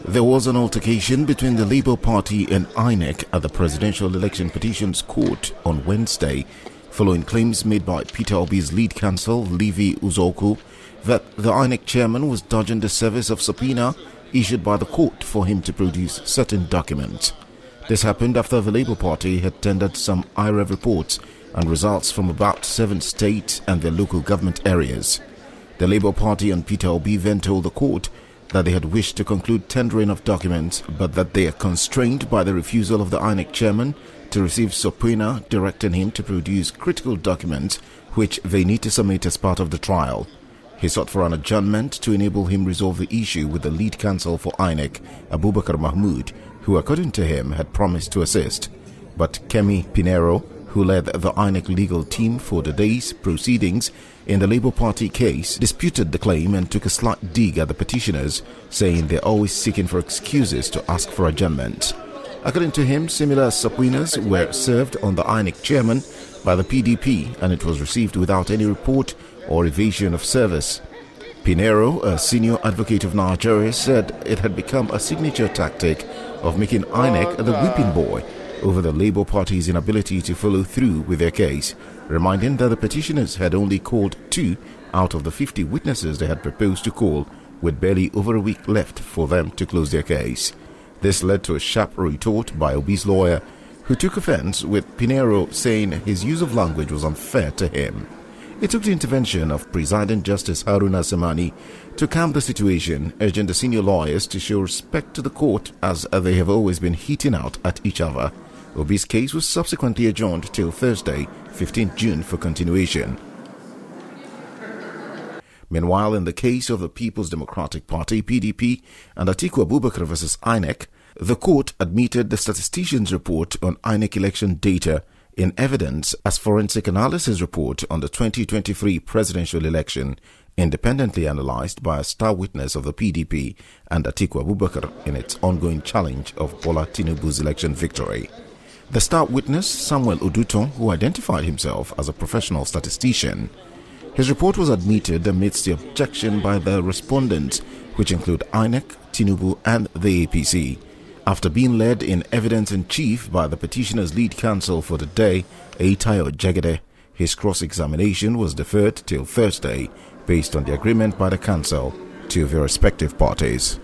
There was an altercation between the Labour Party and INEC at the Presidential Election Petitions Court on Wednesday, following claims made by Peter Obi's lead counsel, Levi Uzoku, that the INEC chairman was dodging the service of subpoena issued by the court for him to produce certain documents. This happened after the Labour Party had tendered some IREV reports and results from about 7 states and their local government areas. The Labour Party and Peter Obi then told the court that they had wished to conclude tendering of documents, but that they are constrained by the refusal of the INEC chairman to receive subpoena directing him to produce critical documents which they need to submit as part of the trial. He sought for an adjournment to enable him resolve the issue with the lead counsel for INEC, Abubakar Mahmood, who according to him had promised to assist. But Kemi Pinero, who led the INEC legal team for the day's proceedings in the Labour Party case, disputed the claim and took a slight dig at the petitioners, saying they're always seeking for excuses to ask for adjournment. According to him, similar subpoenas were served on the INEC chairman by the PDP, and it was received without any report or evasion of service. Pinero, a senior advocate of Nigeria, said it had become a signature tactic of making INEC the whipping boy over the Labour Party's inability to follow through with their case, reminding that the petitioners had only called 2 out of the 50 witnesses they had proposed to call, with barely over a week left for them to close their case. This led to a sharp retort by Obi's lawyer, who took offense with Pinero saying his use of language was unfair to him. It took the intervention of Presiding Justice Haruna Samani to calm the situation, urging the senior lawyers to show respect to the court as they have always been hitting out at each other. Obi's case was subsequently adjourned till Thursday, 15th June for continuation. Meanwhile, in the case of the People's Democratic Party, PDP, and Atiku Abubakar vs. INEC, the court admitted the statistician's report on INEC election data in evidence as forensic analysis report on the 2023 presidential election, independently analyzed by a star witness of the PDP and Atiku Abubakar in its ongoing challenge of Bola Tinubu's election victory. The star witness, Samuel Oduton, who identified himself as a professional statistician. His report was admitted amidst the objection by the respondents, which include INEC, Tinubu and the APC. After being led in evidence-in-chief by the petitioner's lead counsel for the day, Eitayo Jegede, his cross-examination was deferred till Thursday based on the agreement by the counsel to their respective parties.